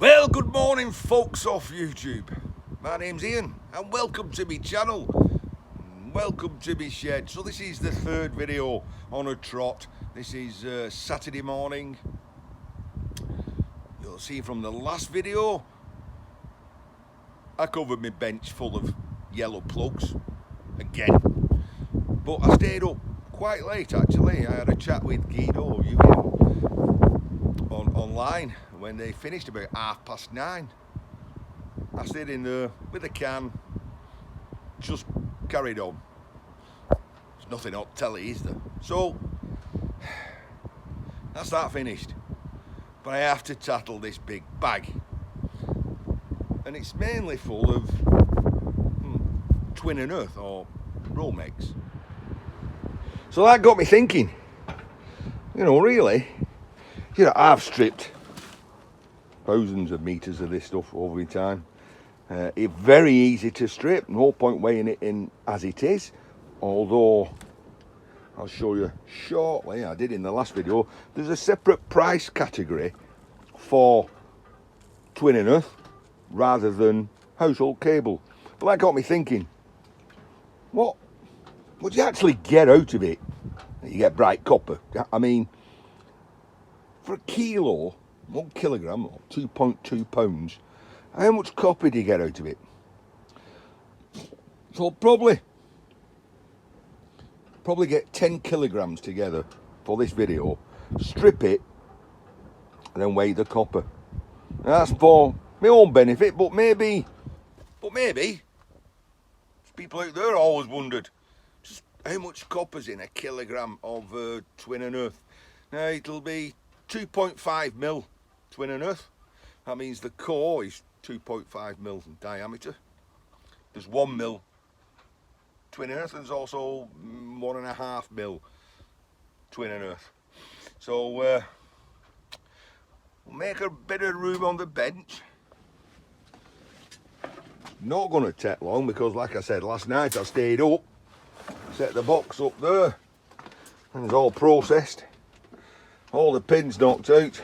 Well, good morning folks off YouTube. My name's Ian and welcome to my channel. Welcome to my shed. So this is the third video on a trot. This is Saturday morning. You'll see from the last video I covered my bench full of yellow plugs again. But I stayed up quite late actually. I had a chat with Guido online when they finished about 9:30. I stayed in there with a can, just carried on. There's nothing on telly, is there? So that's that finished. But I have to tattle this big bag, and it's mainly full of Twin and Earth or Romex. So that got me thinking, really, I've stripped thousands of meters of this stuff over the time. It's very easy to strip, no point weighing it in as it is, although I'll show you shortly, I did in the last video, there's a separate price category for Twin and Earth rather than household cable. But that got me thinking, what do you actually get out of it? You get bright copper. I mean, for a kilo, 1 kilogram or 2.2 pounds, how much copper do you get out of it? So probably get 10 kilograms together for this video, strip it, and then weigh the copper. Now that's for my own benefit, but maybe people out there always wondered just how much copper's in a kilogram of Twin and Earth. Now it'll be 2.5 mil Twin and Earth. That means the core is 2.5 mil in diameter. There's 1 mil Twin and Earth, and there's also 1.5 mil Twin and Earth. So we'll make a bit of room on the bench. Not going to take long because, like I said, last night I stayed up, set the box up there, and it's all processed. All the pins knocked out.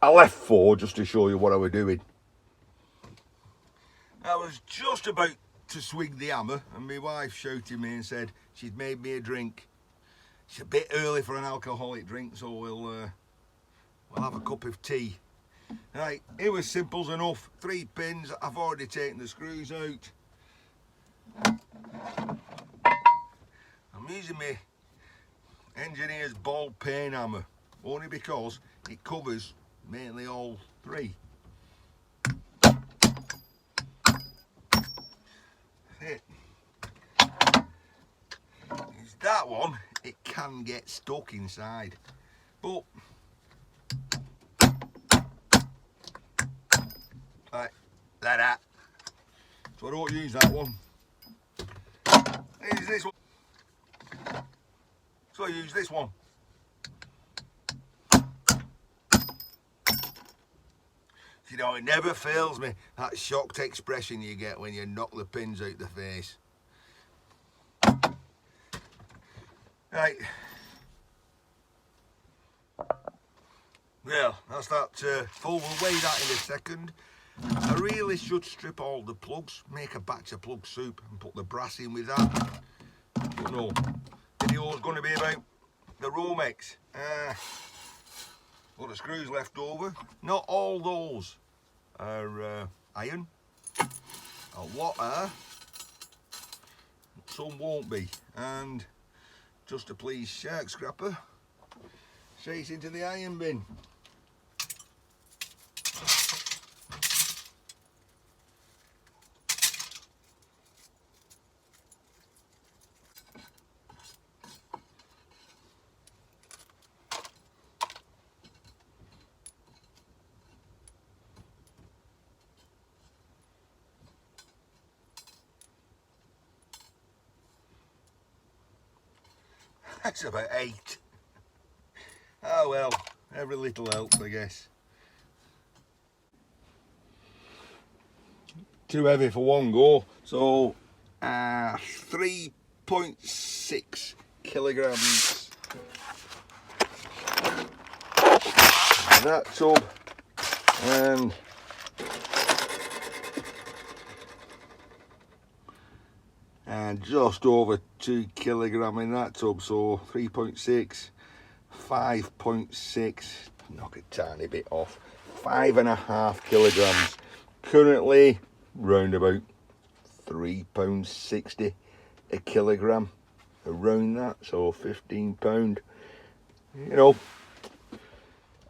I left 4 just to show you what I was doing. I was just about to swing the hammer and my wife shouted me and said she'd made me a drink. It's a bit early for an alcoholic drink, so we'll have a cup of tea. Right, it was simple enough. 3 pins, I've already taken the screws out. I'm using my engineer's ball peen hammer, only because it covers mainly all 3. It's that one, it can get stuck inside, but like that. So I don't use that one. I use this one. So I use this one. It never fails me, that shocked expression you get when you knock the pins out the face. Right. Well, that's that full. We'll weigh that in a second. I really should strip all the plugs, make a batch of plug soup and put the brass in with that. But no, the video is going to be about the Romex. Got the screws left over. Not all those are iron. A lot are. Some won't be. And just to please Shark Scrapper, straight into the iron bin. That's about 8. Oh well, every little helps, I guess. Too heavy for one go, so 3.6 kilograms. That tub, and And just over 2 kilogram in that tub, so 3.6, 5.6, knock a tiny bit off, 5.5 kilograms. Currently round about £3.60 a kilogram, around that, so £15. You know,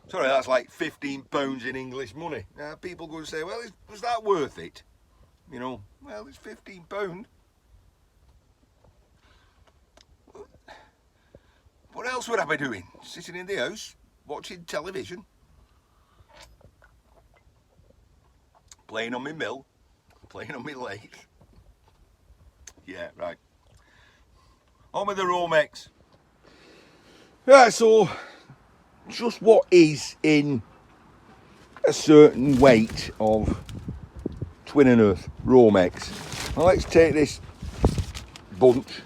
sorry, that's like £15 in English money. Now people go and say, well, was that worth it? You know, well, it's £15. What else would I be doing? Sitting in the house, watching television, playing on my mill, playing on my lathe. Yeah, right. On with the Romex. Right, so just what is in a certain weight of Twin and Earth Romex? Now let's take this bunch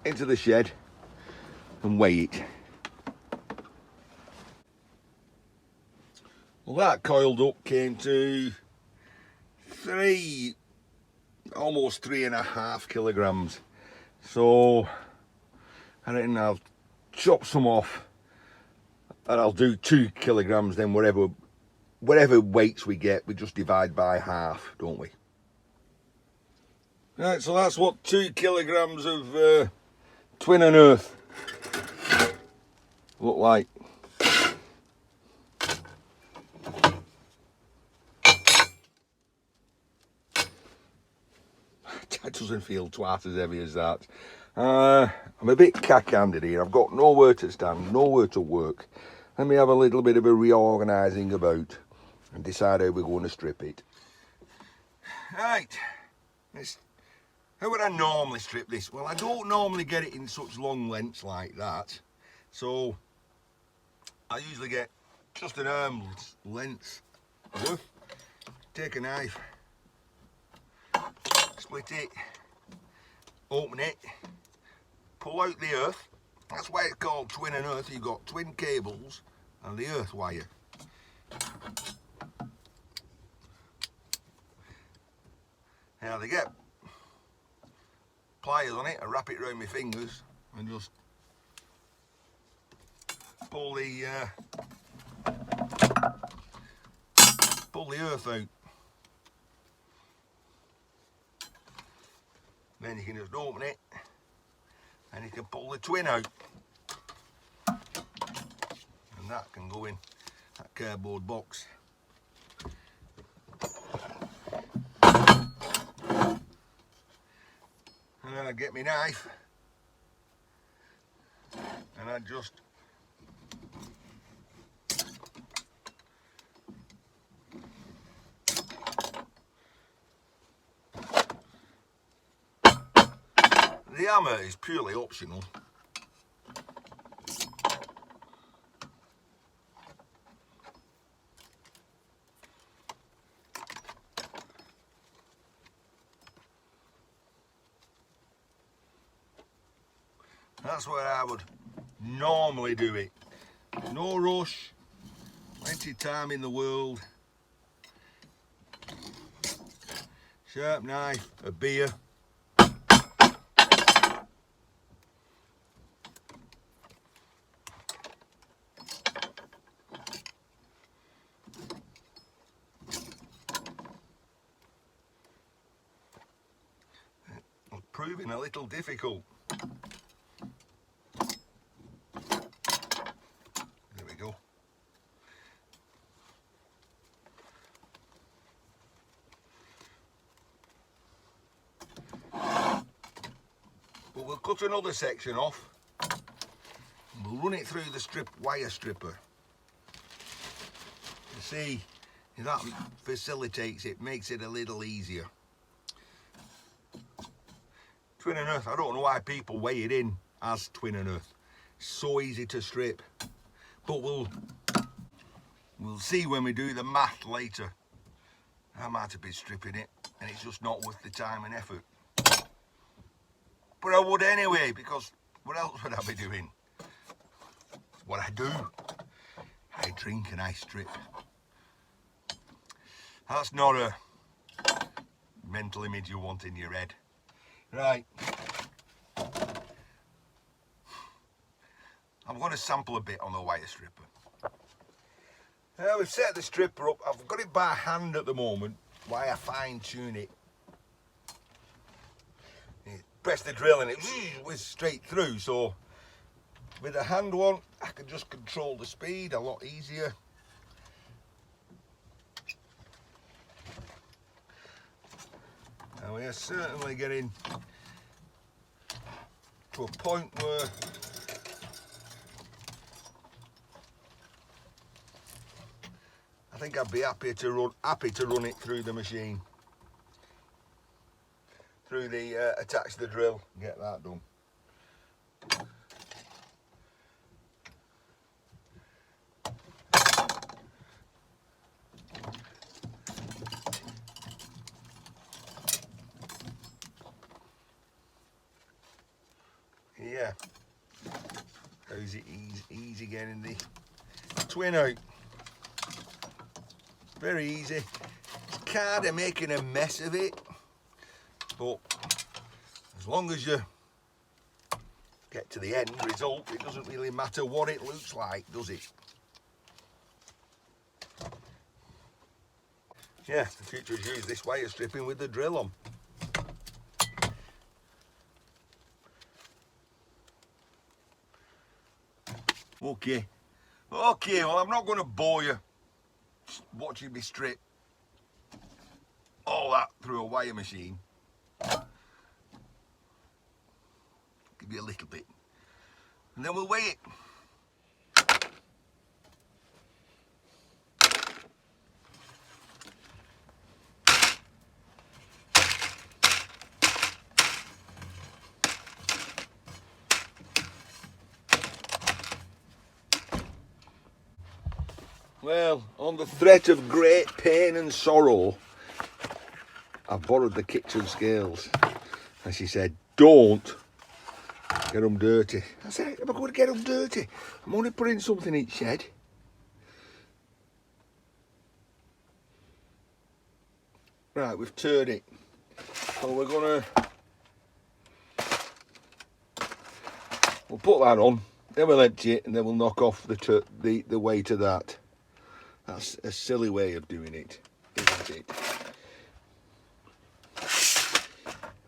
into the shed and weigh it. Well, that coiled up came to almost 3.5 kilograms. So I reckon I'll chop some off and I'll do 2 kilograms, then whatever weights we get, we just divide by half, don't we? Right, so that's what 2 kilograms of Twin and Earth look like. That doesn't feel twice as heavy as that. I'm a bit cack-handed here. I've got nowhere to stand, nowhere to work. Let me have a little bit of a reorganising about and decide how we're going to strip it. Right, how would I normally strip this? Well, I don't normally get it in such long lengths like that. So I usually get just an arm's length worth. Take a knife, split it, open it, pull out the earth. That's why it's called Twin and Earth. You've got twin cables and the earth wire. Now they get pliers on it. I wrap it around my fingers and just pull the earth out. Then you can just open it and you can pull the twin out, and that can go in that cardboard box. And then I get my knife and I just the hammer is purely optional. That's where I would normally do it. No rush, plenty of time in the world. Sharp knife, a beer. Proving a little difficult. There we go. But we'll cut another section off and we'll run it through the wire stripper. You see, that facilitates it, makes it a little easier. Twin and Earth, I don't know why people weigh it in as Twin and Earth. It's so easy to strip. But we'll see when we do the math later. I might have been stripping it and it's just not worth the time and effort. But I would anyway, because what else would I be doing? It's what I do. I drink an ice strip. That's not a mental image you want in your head. Right. I'm going to sample a bit on the wire stripper. Now we've set the stripper up. I've got it by hand at the moment while I fine tune it. You press the drill and it whizzes straight through, so with the hand one I can just control the speed a lot easier. And we are certainly getting to a point where I think I'd be happy to run it through the machine, through the attach the drill, get that done. Yeah, easy getting the twin out. Very easy. It's kind of making a mess of it, but as long as you get to the end result, it doesn't really matter what it looks like, does it? Yeah, the future is use this wire stripping with the drill on. Okay, well I'm not going to bore you watching me strip all that through a wire machine. Give you a little bit and then we'll weigh it. Well, on the threat of great pain and sorrow, I borrowed the kitchen scales. And she said, don't get them dirty. I said, am I going to get them dirty? I'm only putting something in shed. Right, we've turned it. So we're going to... We'll put that on, then we'll empty it, and then we'll knock off the weight of that. That's a silly way of doing it, isn't it?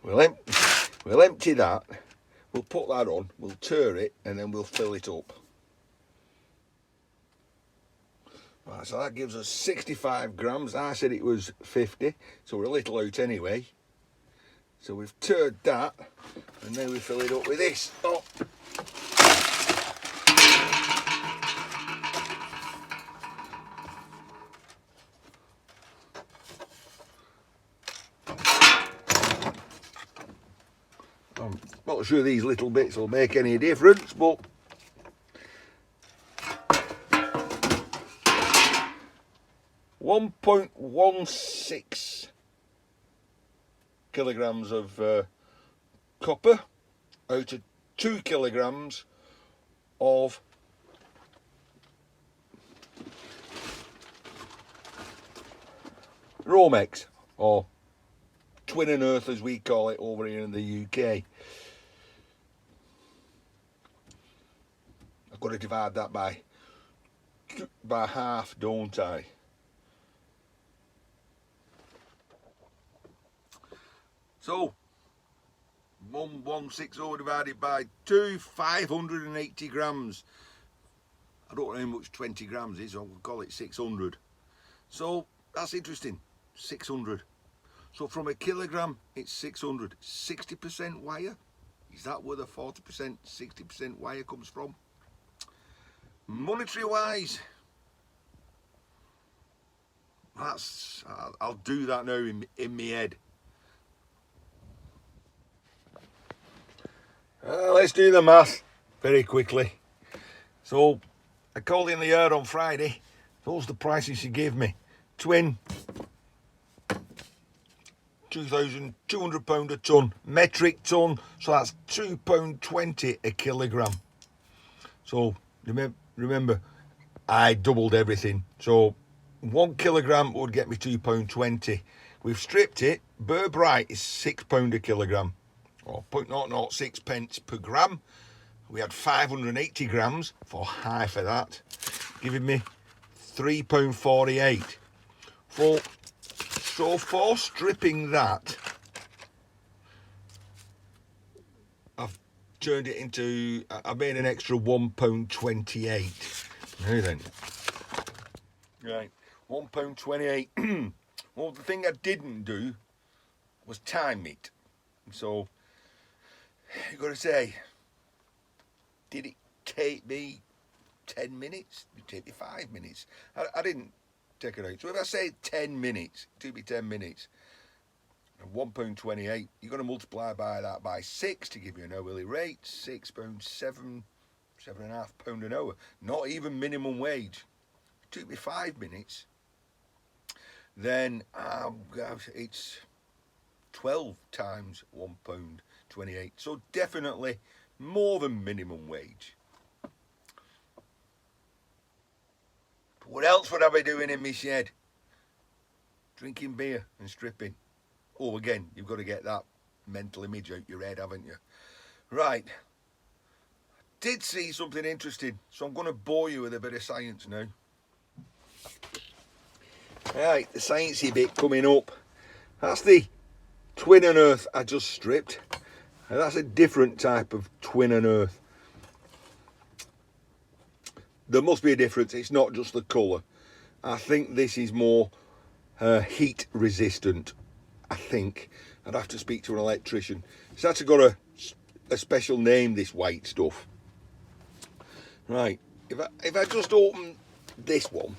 We'll empty that, we'll put that on, we'll turn it, and then we'll fill it up. Right, so that gives us 65 grams. I said it was 50, so we're a little out anyway. So we've turned that, and then we fill it up with this. Oh. I'm not sure these little bits will make any difference, but 1.16 kilograms of copper out of 2 kilograms of Romex, or twin and earth as we call it over here in the UK. I've got to divide that by half, don't I? So 1160 divided by 2, 580 grams. I don't know how much 20 grams is, so we'll call it 600. So that's interesting, 600. So from a kilogram, it's 600. 60% wire. Is that where the 40%, 60% wire comes from? Monetary wise, that's, I'll do that now in my head. Let's do the math very quickly. So I called in the yard on Friday. Those are the prices she gave me. Twin, £2,200 a tonne, metric tonne, so that's £2.20 a kilogram. So remember, I doubled everything. So 1 kilogram would get me £2.20. We've stripped it. Burr Bright is £6 a kilogram, or 0.006 pence per gram. We had 580 grams for half of that, giving me £3.48. So for stripping that, I've turned it into, I made an extra £1.28. Now then. Right, £1.28. Well, the thing I didn't do was time it. So, you've got to say, did it take me 10 minutes? Did it take me 5 minutes? I didn't take it out. So if I say 10 minutes, it took me 10 minutes. And £1.28, you're going to multiply by that by 6 to give you an hourly rate. £6.7.5 an hour. Not even minimum wage. It took me 5 minutes. Then it's 12 times £1.28. So definitely more than minimum wage. But what else would I be doing in my shed? Drinking beer and stripping. Oh, again, you've got to get that mental image out your head, haven't you? Right. I did see something interesting, so I'm going to bore you with a bit of science now. Right, the sciencey bit coming up. That's the twin unearth I just stripped. And that's a different type of twin unearth. There must be a difference. It's not just the colour. I think this is more heat resistant. I think. I'd have to speak to an electrician. It's actually got a special name, this white stuff. Right, if I just open this one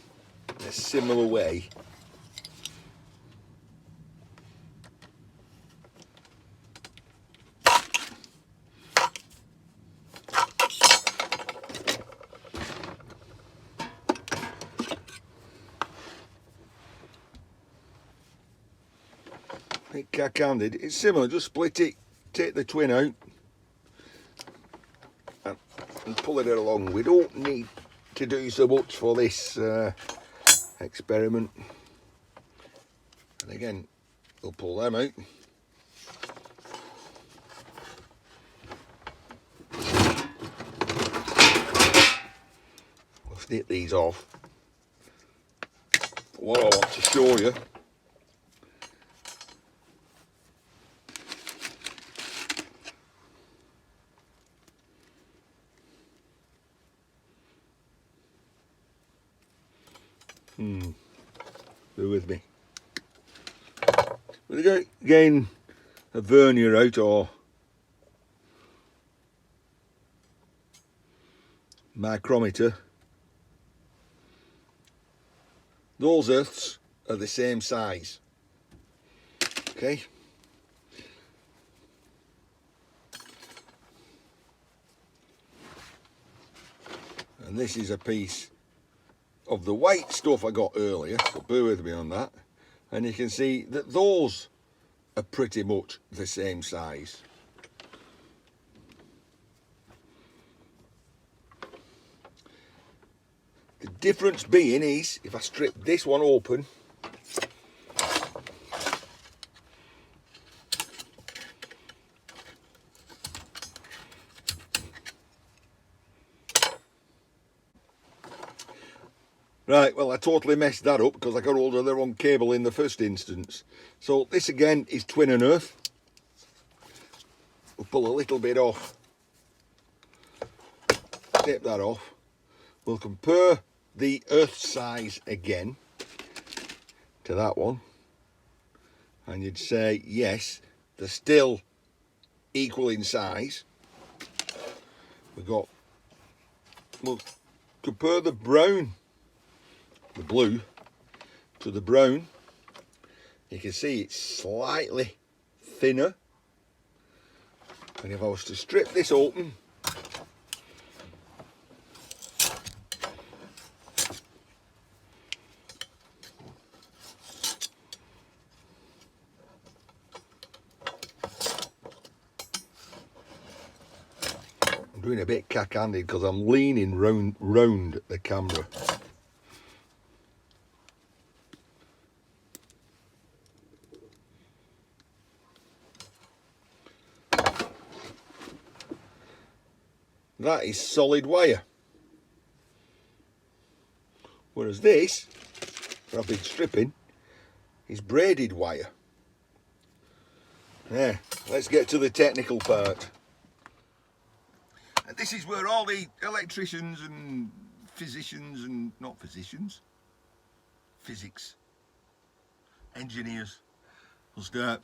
in a similar way. Cack-handed, it's similar, just split it, take the twin out and pull it along. We don't need to do so much for this experiment. And again, we'll pull them out. We'll snip these off. What I want to show you, bear with me. We're getting a vernier out or micrometer. Those earths are the same size. Okay. And this is a piece of the white stuff I got earlier, so bear with me on that. And you can see that those are pretty much the same size. The difference being is, if I strip this one open, right, well I totally messed that up because I got hold of the wrong cable in the first instance. So this again is twin unearth. We'll pull a little bit off, take that off. We'll compare the earth size again to that one, and you'd say yes, they're still equal in size. We'll compare the brown, the blue, to the brown. You can see it's slightly thinner, and if I was to strip this open, I'm doing a bit cack-handed because I'm leaning round the camera. that is solid wire. Whereas this, where I've been stripping, is braided wire. Yeah, let's get to the technical part. And this is where all the electricians and physicians and, not physicians, physics, engineers will start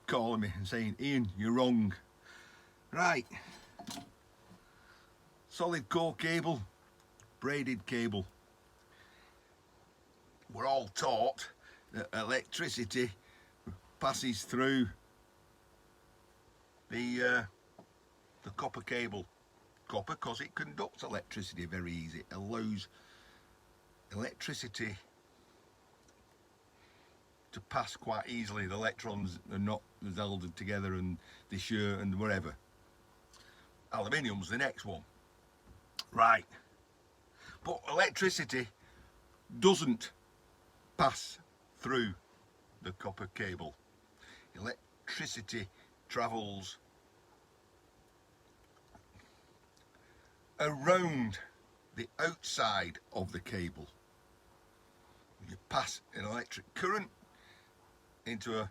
calling me and saying, Ian, you're wrong. Right, solid core cable, braided cable. We're all taught that electricity passes through the copper cable. Copper, because it conducts electricity very easy. It allows electricity to pass quite easily. The electrons are not welded together and they share and whatever. Aluminium's the next one. Right. But electricity doesn't pass through the copper cable. Electricity travels around the outside of the cable. You pass an electric current into a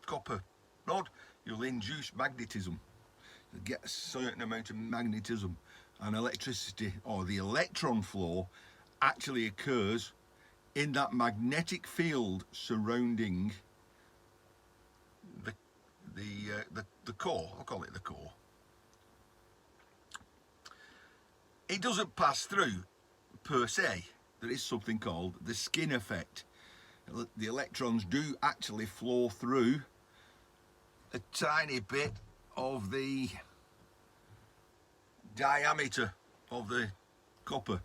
copper rod, you'll induce magnetism. You'll get a certain amount of magnetism, and electricity, or the electron flow, actually occurs in that magnetic field surrounding the core. I'll call it the core. It doesn't pass through per se. There is something called the skin effect. The electrons do actually flow through a tiny bit of the diameter of the copper.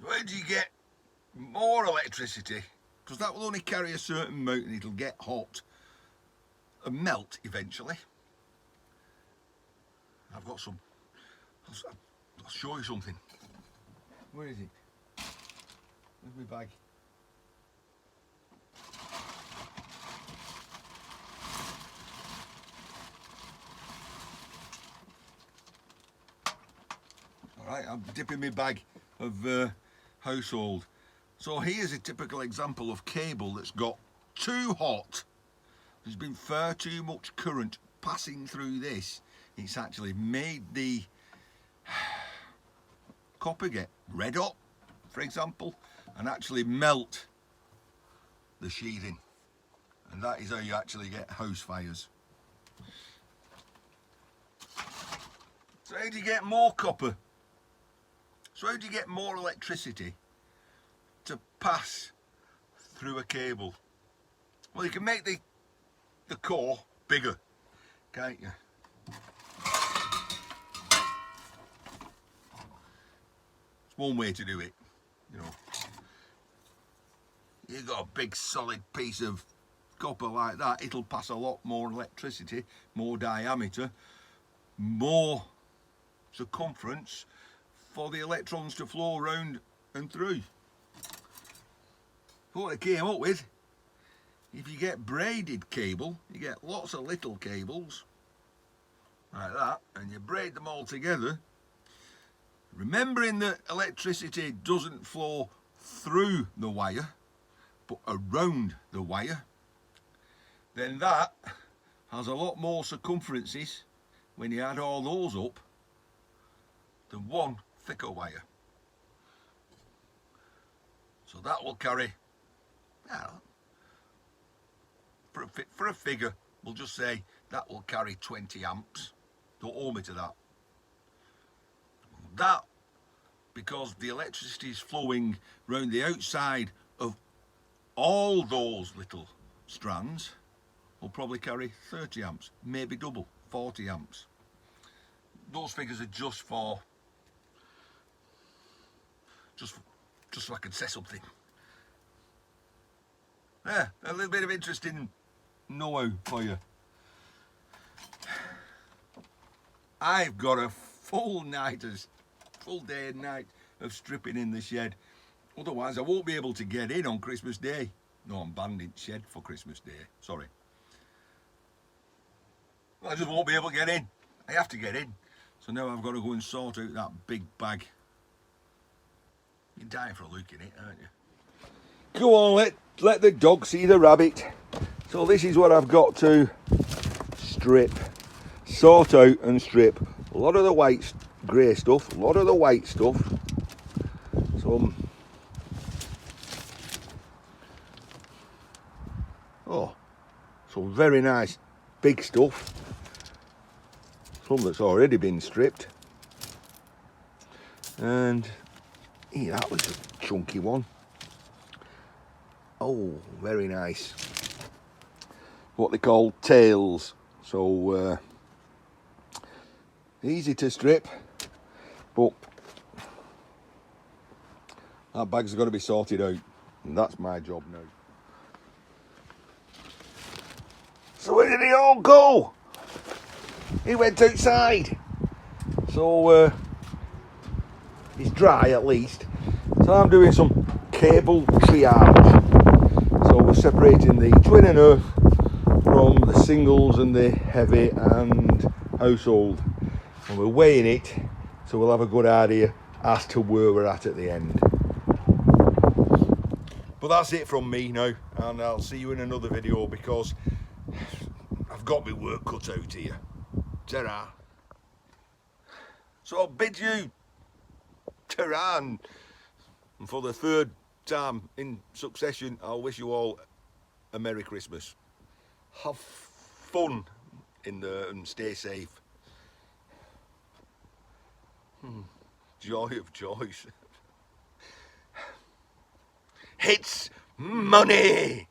Where do you get more electricity? Because that will only carry a certain amount and it'll get hot and melt eventually. I've got some. I'll show you something. Where is it? Where's my bag? Alright, I'm dipping my bag of household. So here's a typical example of cable that's got too hot. There's been far too much current passing through this. It's actually made the copper get red hot, for example, and actually melt the sheathing. And that is how you actually get house fires. So how do you get more copper? So how do you get more electricity to pass through a cable? Well, you can make the core bigger, can't you? It's one way to do it, you know. You've got a big solid piece of copper like that, it'll pass a lot more electricity, more diameter, more circumference for the electrons to flow around and through. What I came up with, if you get braided cable, you get lots of little cables like that, and you braid them all together, remembering that electricity doesn't flow through the wire but around the wire, then that has a lot more circumferences when you add all those up than one thicker wire. So that will carry, for a figure, we'll just say that will carry 20 amps. Don't hold me to that. That, because the electricity is flowing round the outside of all those little strands, will probably carry 30 amps, maybe double, 40 amps. Those figures are just so I can say something. Yeah, a little bit of interesting know-how for you. I've got a full day and night of stripping in the shed. Otherwise I won't be able to get in on Christmas Day. No, I'm banding shed for Christmas Day, sorry. I just won't be able to get in. I have to get in. So now I've got to go and sort out that big bag. You're dying for a look in it, aren't you? Go on, let the dog see the rabbit. So this is what I've got to strip, sort out and strip. A lot of the white grey stuff, a lot of the white stuff. Some, some very nice big stuff. Some that's already been stripped. And yeah, that was a chunky one. Oh, very nice. What they call tails. So easy to strip, but that bag's got to be sorted out, and that's my job now. So where did he all go? He went outside. So it's dry at least. So I'm doing some cable triage. So we're separating the twin and earth from the singles and the heavy and household. And we're weighing it, so we'll have a good idea as to where we're at the end. But that's it from me now, and I'll see you in another video because I've got my work cut out here. Ta-ra. So I'll bid you ta-ra, and for the third time in succession, I'll wish you all a Merry Christmas. Have fun in there and stay safe. Joy of choice. It's money!